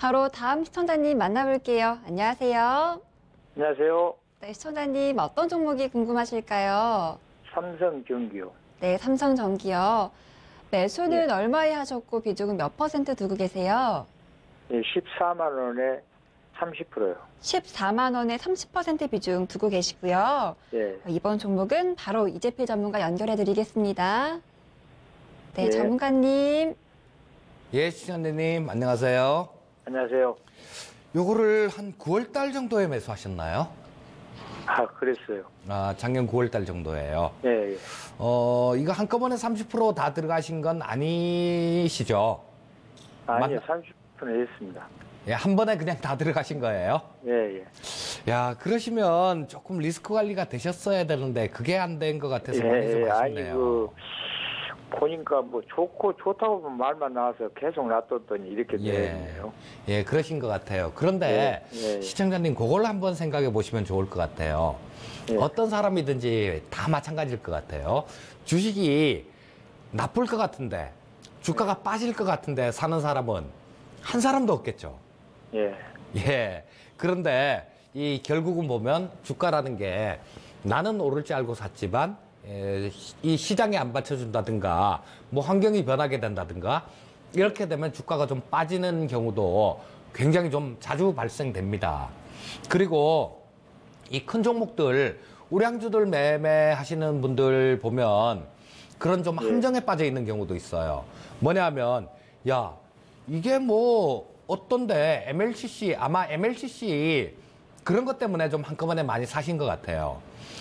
바로 다음 시청자님 만나볼게요. 안녕하세요. 안녕하세요. 네, 시청자님 어떤 종목이 궁금하실까요? 삼성전기요. 네, 삼성전기요. 매수는 예. 얼마에 하셨고 비중은 몇 퍼센트 두고 계세요? 예, 14만 원에 30%요. 14만 원에 30% 비중 두고 계시고요. 예. 이번 종목은 바로 이재필 전문가 연결해 드리겠습니다. 네, 예. 전문가님. 예, 시청자님 안녕하세요. 안녕하세요. 요거를 한 9월 달 정도에 매수하셨나요? 아, 그랬어요. 아, 작년 9월 달 정도예요. 예, 예. 이거 한꺼번에 30%다 들어가신 건 아니시죠? 아니요, 30% 했습니다. 예, 한 번에 그냥 다 들어가신 거예요? 예, 예. 야, 그러시면 조금 리스크 관리가 되셨어야 되는데 그게 안 된 것 같아서 많이 좀 아쉽네요. 보니까 뭐 좋다고 말만 나와서 계속 놔뒀더니 이렇게 되네요. 예, 그러신 것 같아요. 그런데 예, 예. 시청자님 그걸 한번 생각해 보시면 좋을 것 같아요. 예. 어떤 사람이든지 다 마찬가지일 것 같아요. 주식이 나쁠 것 같은데 주가가 빠질 것 같은데 사는 사람은 한 사람도 없겠죠. 예. 예. 그런데 이 결국은 보면 주가라는 게 나는 오를 줄 알고 샀지만 이 시장에 안 받쳐준다든가 뭐 환경이 변하게 된다든가 이렇게 되면 주가가 좀 빠지는 경우도 굉장히 좀 자주 발생됩니다. 그리고 이 큰 종목들 우량주들 매매하시는 분들 보면 그런 좀 함정에 빠져 있는 경우도 있어요. 뭐냐면 야 이게 뭐 어떤데 MLCC 아마 MLCC 그런 것 때문에 좀 한꺼번에 많이 사신 것 같아요.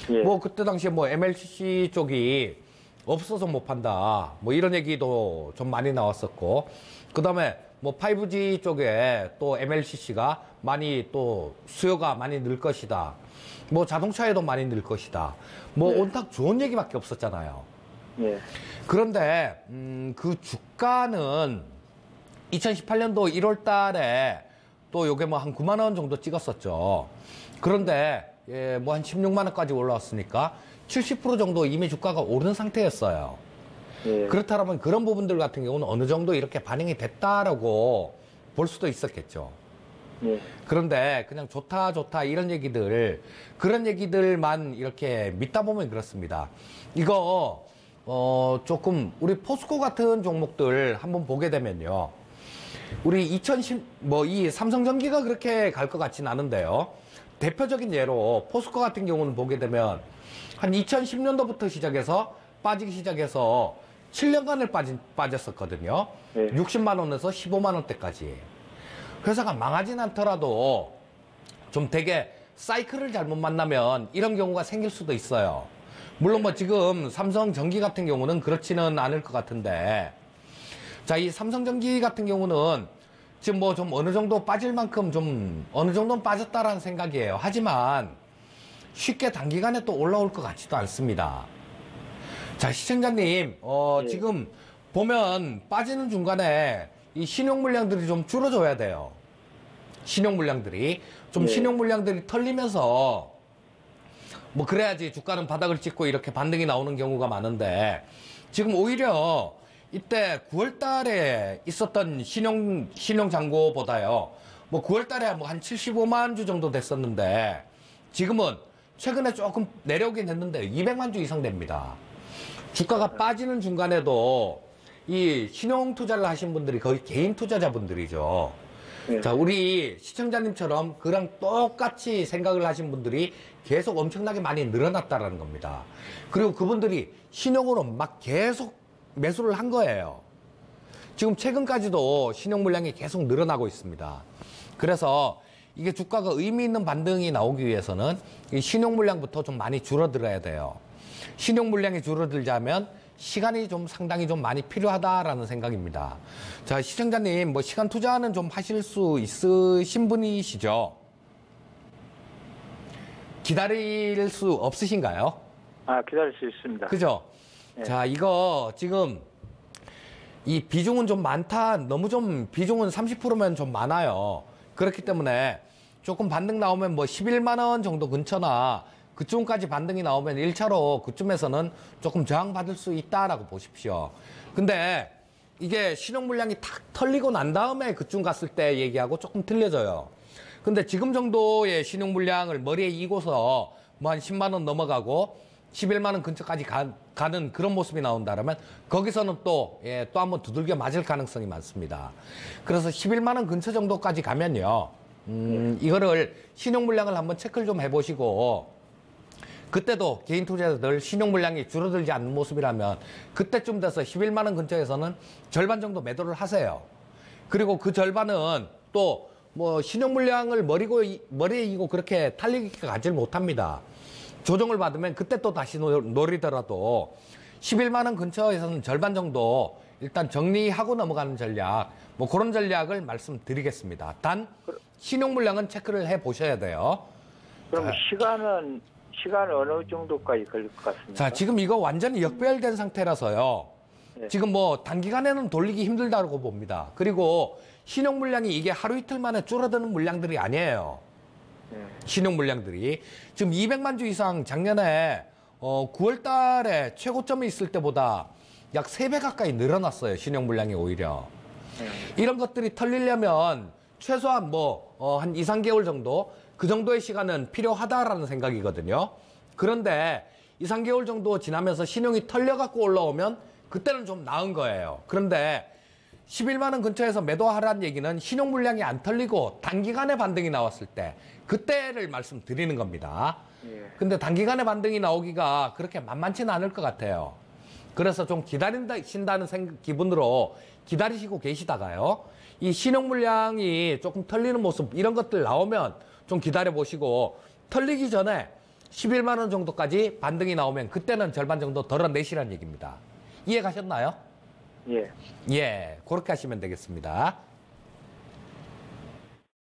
예. 뭐 그때 당시에 뭐 MLCC 쪽이 없어서 못 판다 뭐 이런 얘기도 좀 많이 나왔었고 그다음에 뭐 5G 쪽에 또 MLCC가 많이 또 수요가 많이 늘 것이다. 뭐 자동차에도 많이 늘 것이다. 뭐 예. 온탁 좋은 얘기밖에 없었잖아요. 예. 그런데 그 주가는 2018년도 1월 달에 또 요게 뭐 한 9만 원 정도 찍었었죠. 그런데 예, 뭐 한 16만 원까지 올라왔으니까 70% 정도 이미 주가가 오른 상태였어요. 예. 그렇다면 그런 부분들 같은 경우는 어느 정도 이렇게 반영이 됐다라고 볼 수도 있었겠죠. 예. 그런데 그냥 좋다 이런 얘기들 그런 얘기들만 이렇게 믿다 보면 그렇습니다. 이거 조금 우리 포스코 같은 종목들 한번 보게 되면요. 우리 2010 뭐 이 삼성전기가 그렇게 갈 것 같진 않은데요. 대표적인 예로 포스코 같은 경우는 보게 되면 한 2010년도부터 시작해서 빠지기 시작해서 7년간을 빠졌었거든요. 네. 60만 원에서 15만 원대까지. 회사가 망하진 않더라도 좀 되게 사이클을 잘못 만나면 이런 경우가 생길 수도 있어요. 물론 뭐 지금 삼성전기 같은 경우는 그렇지는 않을 것 같은데 자, 이 삼성전기 같은 경우는 지금 뭐 좀 어느 정도 빠질 만큼 좀 어느 정도는 빠졌다라는 생각이에요. 하지만 쉽게 단기간에 또 올라올 것 같지도 않습니다. 자, 시청자님, 예. 지금 보면 빠지는 중간에 이 신용 물량들이 좀 줄어줘야 돼요. 신용 물량들이 좀 예. 신용 물량들이 털리면서 뭐 그래야지 주가는 바닥을 찍고 이렇게 반등이 나오는 경우가 많은데 지금 오히려 이때 9월 달에 있었던 신용 잔고보다요. 뭐 9월 달에 뭐 한 75만 주 정도 됐었는데 지금은 최근에 조금 내려오긴 했는데 200만 주 이상 됩니다. 주가가 빠지는 중간에도 이 신용 투자를 하신 분들이 거의 개인 투자자분들이죠. 네. 자, 우리 시청자님처럼 그랑 똑같이 생각을 하신 분들이 계속 엄청나게 많이 늘어났다라는 겁니다. 그리고 그분들이 신용으로 막 계속 매수를 한 거예요. 지금 최근까지도 신용 물량이 계속 늘어나고 있습니다. 그래서 이게 주가가 의미 있는 반등이 나오기 위해서는 이 신용 물량부터 좀 많이 줄어들어야 돼요. 신용 물량이 줄어들자면 시간이 좀 상당히 좀 많이 필요하다라는 생각입니다. 자, 시청자님, 뭐 시간 투자는 좀 하실 수 있으신 분이시죠? 기다릴 수 없으신가요? 아, 기다릴 수 있습니다. 그죠? 네. 자, 이거 지금 이 비중은 좀 많다. 너무 좀 비중은 30%면 좀 많아요. 그렇기 때문에 조금 반등 나오면 뭐 11만 원 정도 근처나 그쯤까지 반등이 나오면 1차로 그쯤에서는 조금 저항받을 수 있다라고 보십시오. 근데 이게 신용 물량이 탁 털리고 난 다음에 그쯤 갔을 때 얘기하고 조금 틀려져요. 근데 지금 정도의 신용 물량을 머리에 이고서 뭐 한 10만 원 넘어가고 11만 원 근처까지 가는 그런 모습이 나온다면 거기서는 또 한번 두들겨 맞을 가능성이 많습니다. 그래서 11만 원 근처 정도까지 가면요. 이거를 신용 물량을 한번 체크를 좀 해보시고 그때도 개인 투자자들 신용 물량이 줄어들지 않는 모습이라면 그때쯤 돼서 11만 원 근처에서는 절반 정도 매도를 하세요. 그리고 그 절반은 또 뭐 신용 물량을 머리에 이고 그렇게 탈리게 가질 못합니다. 조정을 받으면 그때 또 다시 노리더라도 11만 원 근처에서는 절반 정도 일단 정리하고 넘어가는 전략, 뭐 그런 전략을 말씀드리겠습니다. 단 신용 물량은 체크를 해 보셔야 돼요. 그럼 시간은 어느 정도까지 걸릴 것 같습니까? 자, 지금 이거 완전히 역배열된 상태라서요. 네. 지금 뭐 단기간에는 돌리기 힘들다고 봅니다. 그리고 신용 물량이 이게 하루 이틀 만에 줄어드는 물량들이 아니에요. 신용 물량들이 지금 200만 주 이상 작년에 9월 달에 최고점이 있을 때보다 약 3배 가까이 늘어났어요. 신용 물량이 오히려. 이런 것들이 털리려면 최소한 한 2, 3개월 정도 그 정도의 시간은 필요하다라는 생각이거든요. 그런데 2, 3개월 정도 지나면서 신용이 털려갖고 올라오면 그때는 좀 나은 거예요. 그런데 11만 원 근처에서 매도하라는 얘기는 신용 물량이 안 털리고 단기간에 반등이 나왔을 때 그때를 말씀드리는 겁니다. 근데 단기간에 반등이 나오기가 그렇게 만만치는 않을 것 같아요. 그래서 좀 기다린다는 기분으로 기다리시고 계시다가요. 이 신용 물량이 조금 털리는 모습 이런 것들 나오면 좀 기다려 보시고 털리기 전에 11만 원 정도까지 반등이 나오면 그때는 절반 정도 덜어내시라는 얘기입니다. 이해 가셨나요? 예. 예, 그렇게 하시면 되겠습니다.